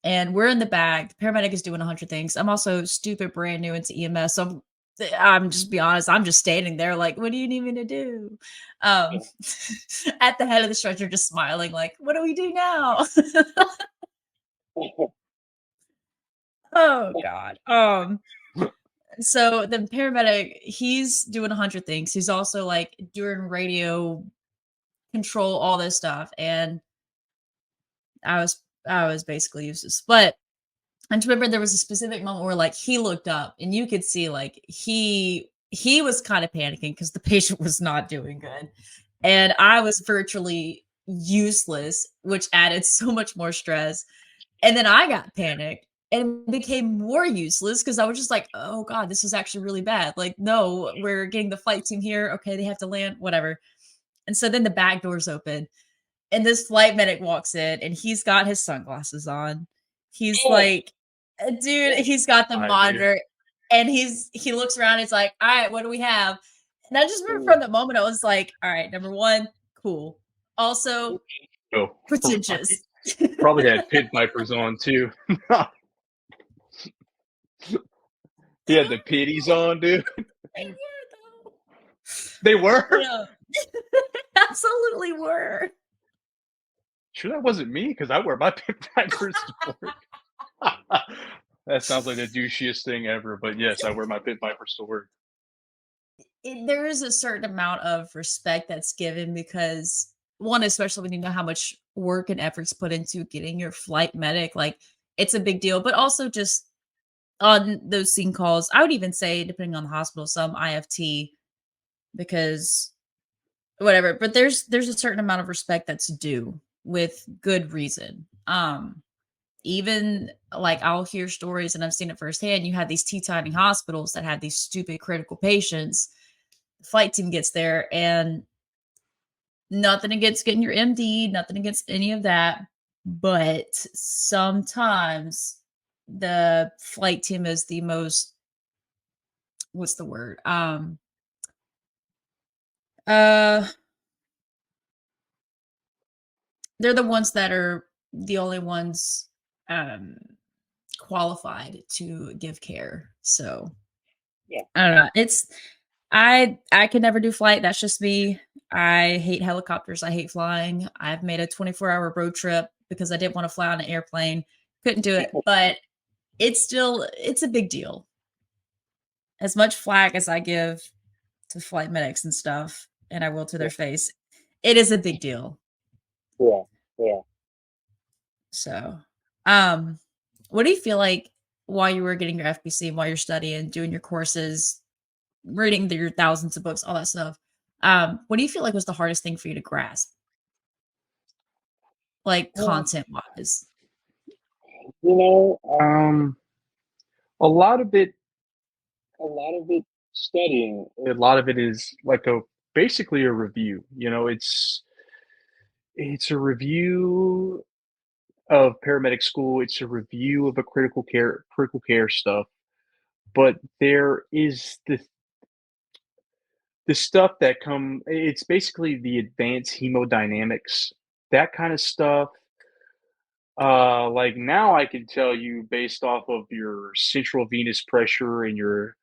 And we're in the bag. The paramedic is doing 100 things. I'm also stupid brand new into EMS. So I'm just be honest, I'm just standing there like, what do you need me to do? Um, at the head of the stretcher, just smiling, like, what do we do now? Oh God. So the paramedic, he's doing 100 things. He's also like doing radio control, all this stuff. And I was basically useless. But I just remember there was a specific moment where like he looked up and you could see like he was kind of panicking because the patient was not doing good. And I was virtually useless, which added so much more stress. And then I got panicked and became more useless because I was just like, oh God, this is actually really bad. Like, no, we're getting the flight team here. Okay, they have to land, whatever. And so then the back doors open and this flight medic walks in and he's got his sunglasses on. He's Oh, like, dude, he's got the I do. monitor and he looks around. He's like, all right, what do we have? And I just remember from the moment, I was like, all right, number one, cool. Also, Oh, right. pretentious. Probably had pit vipers on too. He They had the were, pitties on, dude. they were though. They were? Yeah, absolutely were. Sure that wasn't me because I wear my pit vipers to work. That sounds like the douchiest thing ever, but yes, I wear my pit vipers to work. There is a certain amount of respect that's given because one, especially when you know how much work and efforts put into getting your flight medic, like it's a big deal. But also just on those scene calls, I would even say, depending on the hospital, some IFT because whatever. But there's a certain amount of respect that's due with good reason. Even like I'll hear stories and I've seen it firsthand. You have these tiny hospitals that have these stupid critical patients. The flight team gets there and nothing against getting your MD, nothing against any of that. But sometimes the flight team is the most, what's the word? Uh they're the ones that are the only ones um qualified to give care. So Yeah. I don't know. I can never do flight. That's just me. I hate helicopters. I hate flying. I've made a 24-hour road trip because I didn't want to fly on an airplane. Couldn't do it. But it's a big deal. As much flack as I give to flight medics and stuff, and I will to their face, it is a big deal. Yeah, yeah. So, what do you feel like while you were getting your FPC, while you're studying, doing your courses, reading your thousands of books, all that stuff? What do you feel like was the hardest thing for you to grasp, like Well, content wise? you know, a lot of it, a lot of it studying. A lot of it is like a basically a review. It's a review of paramedic school. It's a review of a critical care stuff. But there is the stuff that it's basically the advanced hemodynamics, that kind of stuff. Like now I can tell you based off of your central venous pressure and your,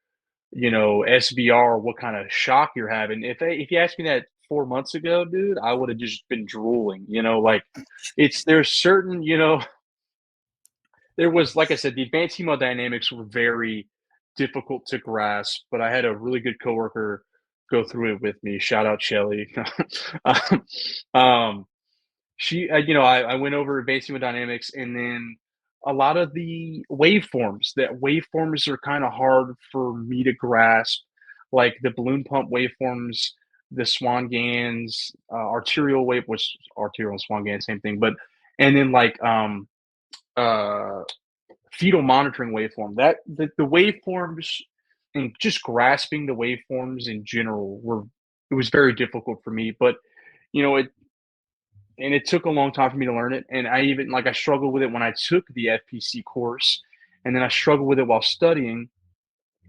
SVR, what kind of shock you're having. If you asked me that 4 months ago, dude, I would have just been drooling. Like there's certain, there was, like I said, the advanced hemodynamics were very difficult to grasp, but I had a really good coworker go through it with me. Shout out Shelly. um, um, I went over advanced hemodynamics, and then a lot of the waveforms. That waveforms are kind of hard for me to grasp, like the balloon pump waveforms, the Swan-Ganz, arterial wave, which arterial and Swan-Ganz same thing, but and then like uh fetal monitoring waveform. That the waveforms and just grasping the waveforms in general were it was very difficult for me. But it took a long time for me to learn it. And I struggled with it when I took the FPC course, and then I struggled with it while studying.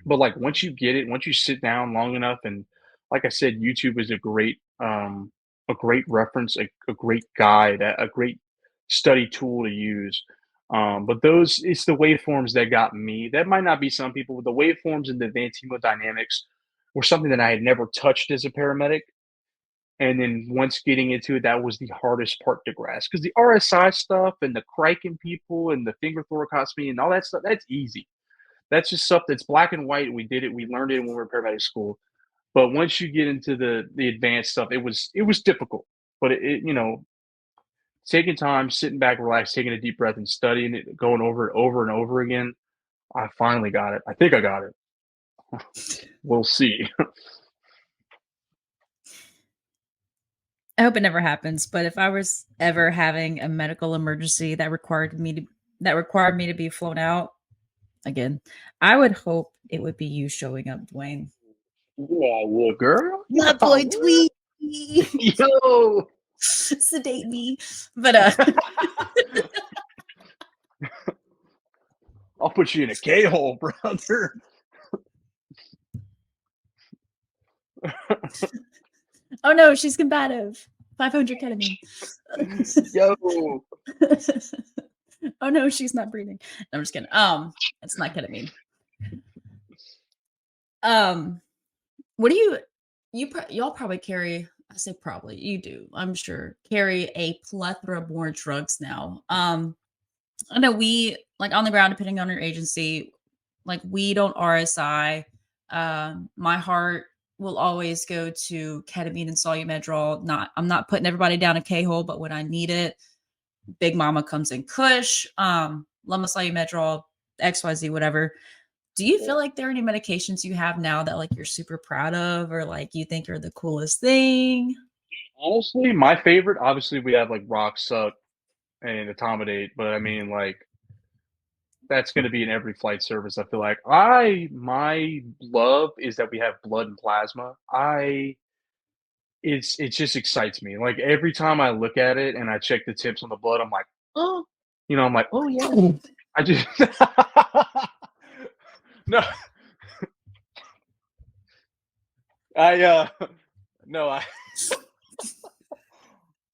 But like once you get it, once you sit down long enough, and like I said, YouTube is a great reference, a great guide, a great study tool to use. But it's the waveforms that got me. That might not be some people, but the waveforms and the advanced hemodynamics were something that I had never touched as a paramedic. And then once getting into it, that was the hardest part to grasp, because the RSI stuff and the criking people and the finger thoracostomy and all that stuff, that's easy. That's just stuff that's black and white. We did it. We learned it when we were in paramedic school. But once you get into the advanced stuff, it was difficult. But taking time, sitting back, relaxed, taking a deep breath, and studying it, going over it over and over again, I finally got it. I think I got it. We'll see. I hope it never happens, but if I was ever having a medical emergency that required me to be flown out again, I would hope it would be you showing up, Dwayne. Yeah, I would, girl. Yeah, My I boy would. Tweety. Yo. Sedate me. But I'll put you in a K-hole, brother. oh no, she's combative. 500 ketamine. Yo. oh no, she's not breathing. No, I'm just kidding. It's not ketamine. Um, what do y'all probably carry? I say probably you do. I'm sure carry a plethora more drugs now. I know we like on the ground, depending on your agency, like we don't RSI. My heart will always go to ketamine and solumedrol. I'm not putting everybody down a K-hole, but when I need it, Big Mama comes in Kush, Lama solumedrol, XYZ, whatever. Do you feel like there are any medications you have now that like you're super proud of or like you think are the coolest thing? Honestly, my favorite, obviously, we have like Rock Suck and Accommodate, but I mean, like, that's going to be in every flight service. I feel like my love is that we have blood and plasma. It just excites me. Like every time I look at it and I check the tips on the blood, I'm like, oh, I'm like, oh yeah. I just no, I no, I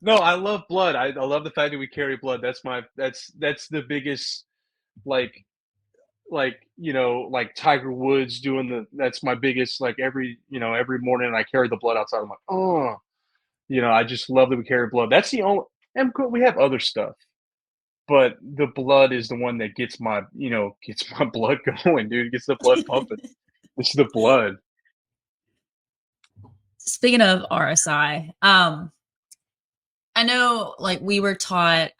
no, I love blood. I love the fact that we carry blood. That's the biggest, like like Tiger Woods doing that's my biggest, like every morning I carry the blood outside. I'm like, oh, I just love that we carry blood. That's the only, and we have other stuff. but the blood is the one that gets my, gets my blood going, dude. Gets the blood pumping. It's the blood. Speaking of RSI, I know like we were taught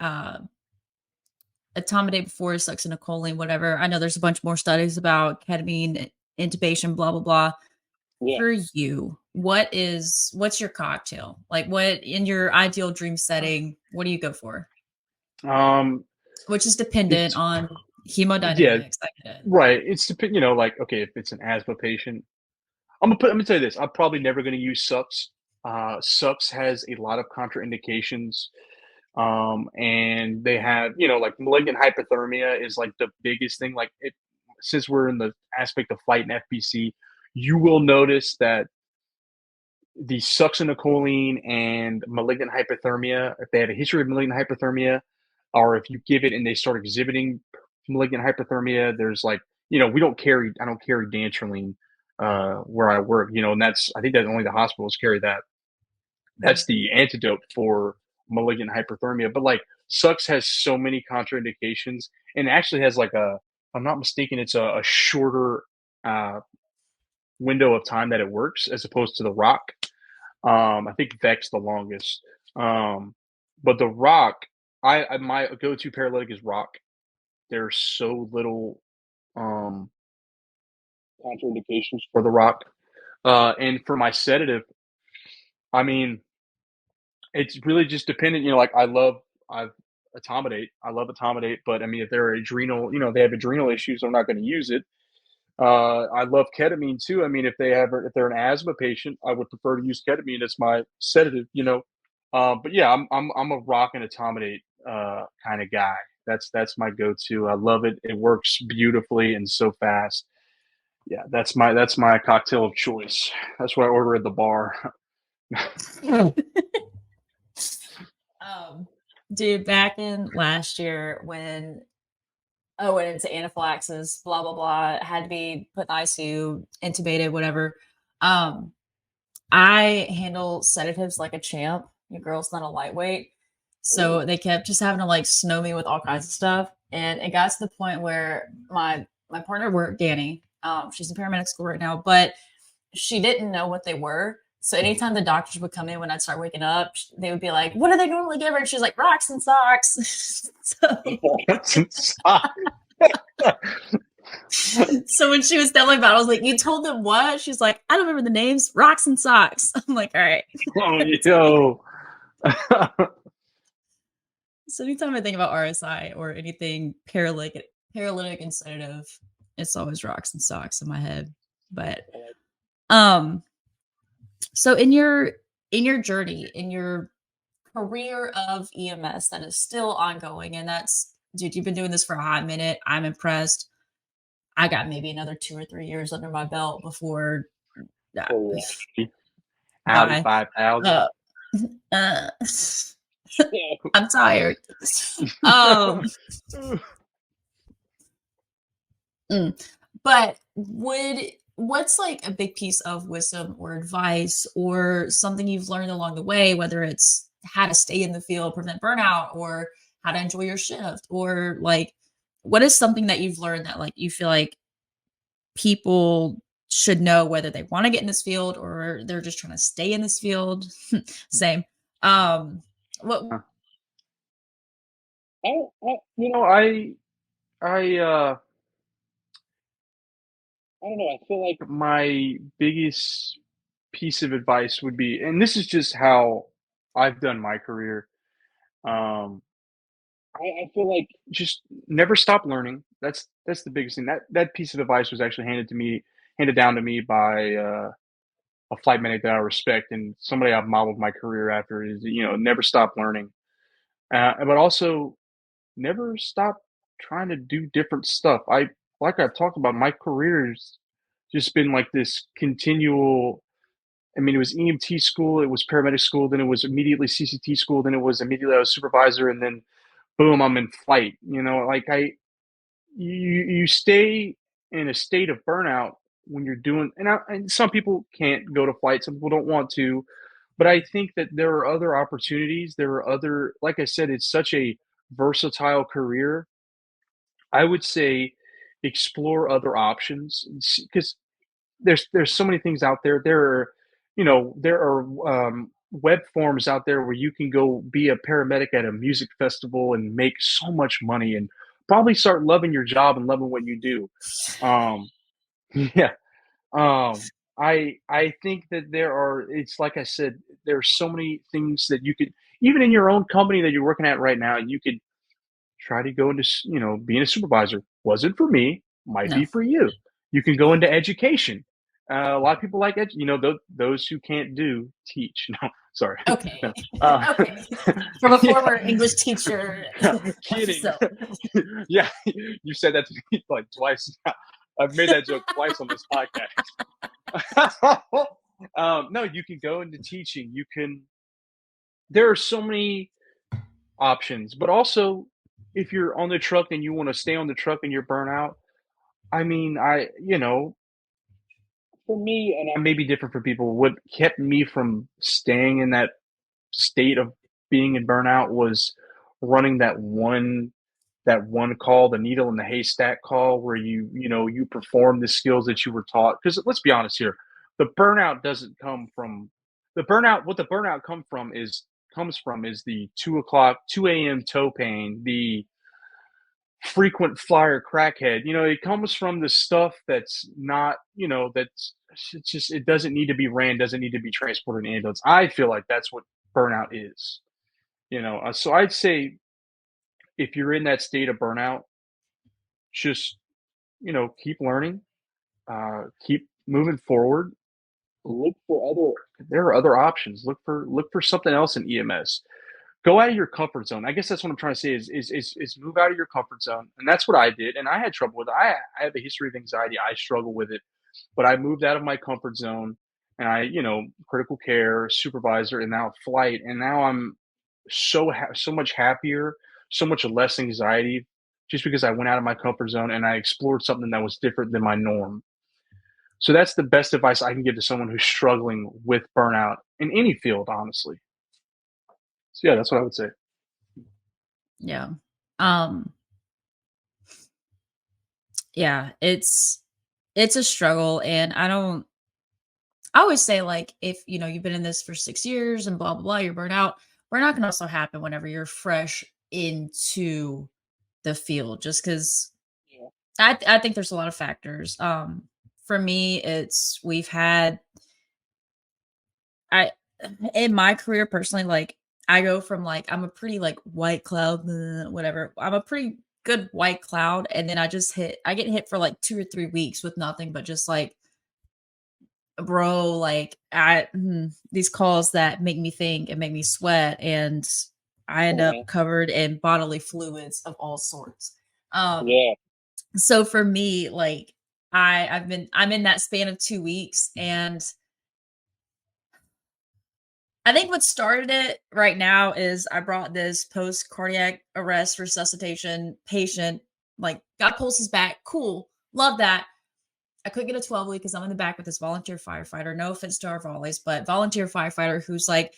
etomidate before succinylcholine, whatever. I know there's a bunch more studies about ketamine intubation, blah blah blah. Yeah. For you, what's your cocktail? Like what in your ideal dream setting, what do you go for? Um, Which is dependent it's on yeah, hemodynamics, I get it. right. It's like, okay, if it's an asthma patient, I'm gonna tell you this. I'm probably never gonna use sucks. Sucks has a lot of contraindications. And they have, like malignant hypothermia is like the biggest thing. Like since we're in the aspect of flight and FBC, you will notice that the succinylcholine and malignant hypothermia, if they have a history of malignant hypothermia, or if you give it and they start exhibiting malignant hypothermia, there's like, I don't carry dantrolene where I work, and I think that only the hospitals carry that. Mhm. That's the antidote for malignant hyperthermia. But like Sucks has so many contraindications and actually has like if I'm not mistaken, it's a shorter uh, window of time that it works as opposed to the Rock. I think Vex the longest. But the Rock, my go-to paralytic is Rock. There's so little um, contraindications for the Rock. And for my sedative, I mean, it's really just dependent, like I've etomidate. I love etomidate, but I mean if they're adrenal, they have adrenal issues, I'm not going to use it. I love ketamine too. I mean if they're an asthma patient, I would prefer to use ketamine as my sedative. But yeah, I'm a rock and etomidate kind of guy. That's my go-to. I love it. It works beautifully and so fast. Yeah, that's my cocktail of choice. That's what I order at the bar. Um, dude, back in last year when I went into anaphylaxis, blah blah blah, had to be put in ICU, intubated, whatever. Um, I handle sedatives like a champ. Your girl's not a lightweight. So they kept just having to like snow me with all kinds of stuff. And it got to the point where my partner worked, Danny. She's in paramedic school right now, but she didn't know what they were. So anytime the doctors would come in when I'd start waking up, they would be like, "What do they normally give her?" And she's like, "Rocks and socks." So when she was telling me about it, I was like, "You told them what?" She's like, "I don't remember the names. Rocks and socks." I'm like, "All right." Oh, yo. So anytime I think about RSI or anything paralytic and sedative, it's always rocks and socks in my head. But um, so in your journey, in your career of EMS that is still ongoing, and that's dude, you've been doing this for a hot minute. I'm impressed. I got maybe another 2 or 3 years under my belt before uh, Oh, yeah. Audi bye. 5000. Uh, uh, I'm tired. Um, mm. But what's like a big piece of wisdom or advice or something you've learned along the way, whether it's how to stay in the field, prevent burnout, or how to enjoy your shift, or like what is something that you've learned that like you feel like people should know whether they want to get in this field or they're just trying to stay in this field? Same. What You know, I don't know. I feel like my biggest piece of advice would be, and this is just how I've done my career. Um, I feel like just never stop learning. That's the biggest thing. That piece of advice was actually handed down to me by a flight medic that I respect and somebody I've modeled my career after. Is never stop learning, but also never stop trying to do different stuff. Like I've talked about, my career's just been like this continual. I mean, it was EMT school, it was paramedic school, then it was immediately CCT school, then it was immediately I was supervisor, and then boom, I'm in flight. Like you stay in a state of burnout when you're doing, and some people can't go to flight, some people don't want to, but I think that there are other opportunities. There are other, like I said, it's such a versatile career, I would say explore other options because there's so many things out there. There are, there are web forums out there where you can go be a paramedic at a music festival and make so much money and probably start loving your job and loving what you do. Um, yeah. I think that there are. It's like I said, there are so many things that you could, even in your own company that you're working at right now, you could try to go into, being a supervisor. Wasn't for me, might No. be for you. You can go into education. A lot of people like those who can't do teach. No, sorry. Okay. No. Uh, Okay. From a yeah, former English teacher. kidding. So, Yeah, you said that to me like twice. I've made that joke twice on this podcast. No, you can go into teaching. You can. There are so many options, but also if you're on the truck and you want to stay on the truck and you're burnout, I mean, for me, and I may be different for people, what kept me from staying in that state of being in burnout was running that one call, the needle in the haystack call, where you perform the skills that you were taught. Because let's be honest here, the burnout doesn't come from the burnout. What the burnout comes from is the 2 o'clock, 2 a.m. toe pain, the frequent flyer crackhead. It comes from the stuff that's not, that's it's just it doesn't need to be ran, doesn't need to be transported in ambulance. I feel like that's what burnout is. So I'd say if you're in that state of burnout, just keep learning, keep moving forward. Look for other. There are other options. Look for something else in EMS. Go out of your comfort zone. I guess that's what I'm trying to say is move out of your comfort zone, and that's what I did. And I had trouble with it. I have a history of anxiety. I struggle with it, but I moved out of my comfort zone, and critical care supervisor, and now flight, and now I'm so much happier, so much less anxiety, just because I went out of my comfort zone and I explored something that was different than my norm. So that's the best advice I can give to someone who's struggling with burnout in any field, honestly. So yeah, that's what I would say. yeah. Um, yeah, it's a struggle, and I always say, like, if you've been in this for 6 years and blah blah blah, you're burnt out. Burnout can also happen whenever you're fresh into the field, just because Yeah. I think there's a lot of factors. For me, it's we've had I in my career personally, like, I go from, like, I'm a pretty, like, white cloud, whatever. I'm a pretty good white cloud, and then I get hit for like 2 or 3 weeks with nothing but just like, bro, like, these calls that make me think and make me sweat, and I end up Yeah. covered in bodily fluids of all sorts. Um, Yeah. so for me, like, I'm in that span of 2 weeks, and I think what started it right now is I brought this post cardiac arrest resuscitation patient, like, got pulses back. Cool. Love that. I couldn't get a 12 lead because I'm in the back with this volunteer firefighter. No offense to our volleys, but volunteer firefighter who's like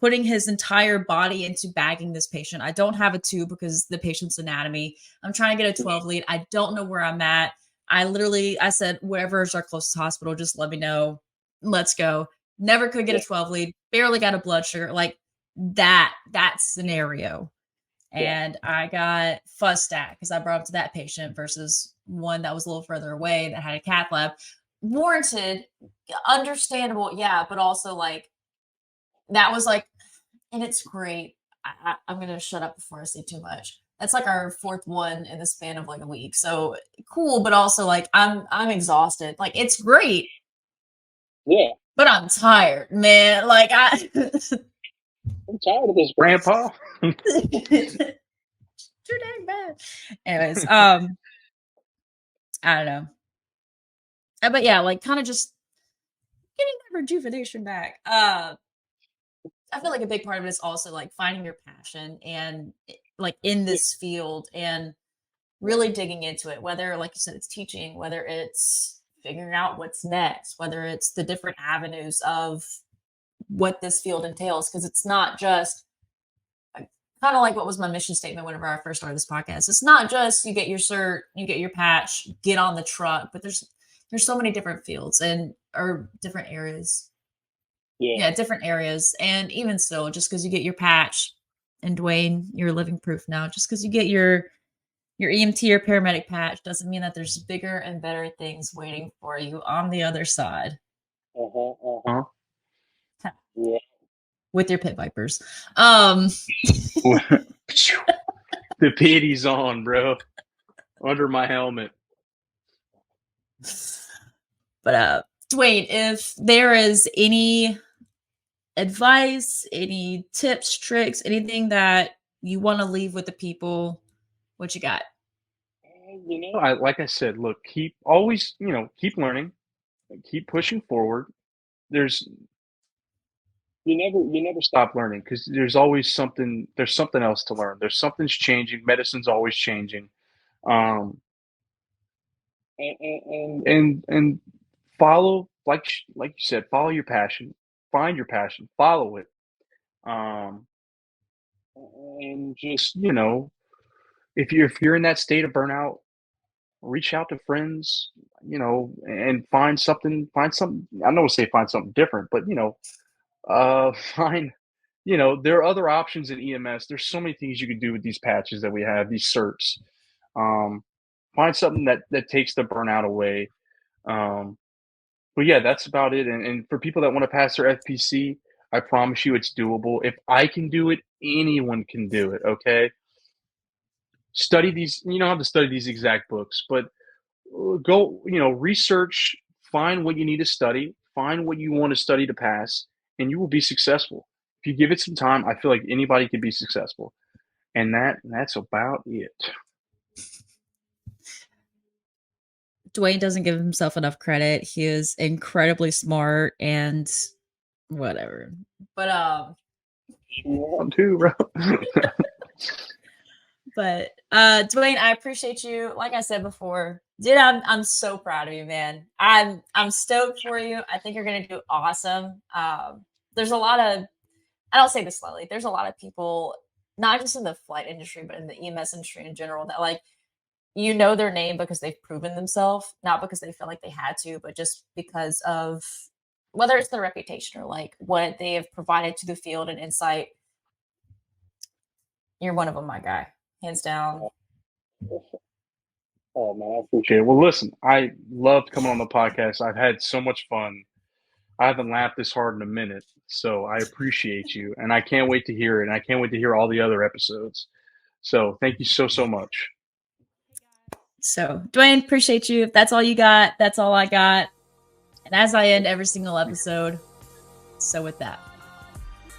putting his entire body into bagging this patient. I don't have a tube because the patient's anatomy. I'm trying to get a 12 lead. I don't know where I'm at. I said, wherever is our closest hospital, just let me know. Let's go. Never could get a Yeah. 12 lead. Barely got a blood sugar. Like that scenario. Yeah. And I got fussed at because I brought up to that patient versus one that was a little further away that had a cath lab. Warranted, understandable, yeah, but also like that was like, and it's great. I'm gonna shut up before I say too much. That's like our fourth one in the span of like a week. So cool, but also like I'm exhausted. Like it's great, Yeah. but I'm tired, man. Like I I'm tired of this, Grandpa. too dang bad. Anyways, I don't know. But yeah, like kind of just getting that rejuvenation back. I feel like a big part of it is also like finding your passion and like in Yeah. this field and really digging into it, whether, like you said, it's teaching, whether it's figuring out what's next, whether it's the different avenues of what this field entails. Cause it's not just kind of like what was my mission statement whenever I first started this podcast. It's not just you get your cert, you get your patch, get on the truck, but there's so many different fields or different areas. Yeah, different areas. And even still, just because you get your patch, and Dwayne, you're living proof now, just because you get your EMT or paramedic patch doesn't mean that there's bigger and better things waiting for you on the other side. Yeah. With your pit vipers. The pity's on, bro. Under my helmet. But Dwayne, if there is any advice, any tips, tricks, anything that you want to leave with the people, what you got? Like I said, look, keep learning, keep pushing forward. You never stop learning, because there's something else to learn. Something's changing. Medicine's always changing. And follow, like you said, follow your passion, find your passion, follow it. And just, if you're in that state of burnout, reach out to friends, and find something. I don't want to say find something different, but find, there are other options in EMS. There's so many things you can do with these patches that we have, these certs. Find something that takes the burnout away. But yeah, that's about it. And for people that want to pass their FPC, I promise you it's doable. If I can do it, anyone can do it. Okay. Study these, you don't have to study these exact books, but go, research, find what you need to study, find what you want to study to pass, and you will be successful. If you give it some time, I feel like anybody can be successful. And that's about it. Dwayne doesn't give himself enough credit. He is incredibly smart and whatever. But I'm too, bro. But Dwayne, I appreciate you. Like I said before, dude, I'm so proud of you, man. I'm stoked for you. I think you're gonna do awesome. There's a lot of, I don't say this slightly, there's a lot of people, not just in the flight industry, but in the EMS industry in general, that like their name because they've proven themselves, not because they feel like they had to, but just because of whether it's their reputation or like what they have provided to the field and insight. You're one of them, my guy. Hands down. Oh man, I appreciate it. Well, listen, I loved coming on the podcast. I've had so much fun. I haven't laughed this hard in a minute, so I appreciate you, and I can't wait to hear it. And I can't wait to hear all the other episodes. So thank you so much. So Dwayne, appreciate you. If that's all you got, that's all I got. And as I end every single episode, so with that.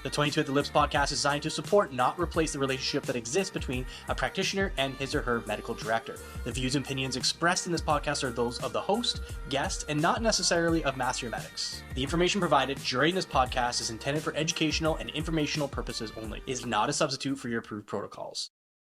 The 22 at the Lips podcast is designed to support, not replace, the relationship that exists between a practitioner and his or her medical director. The views and opinions expressed in this podcast are those of the host, guest, and not necessarily of Master Medics. The information provided during this podcast is intended for educational and informational purposes only. It is not a substitute for your approved protocols.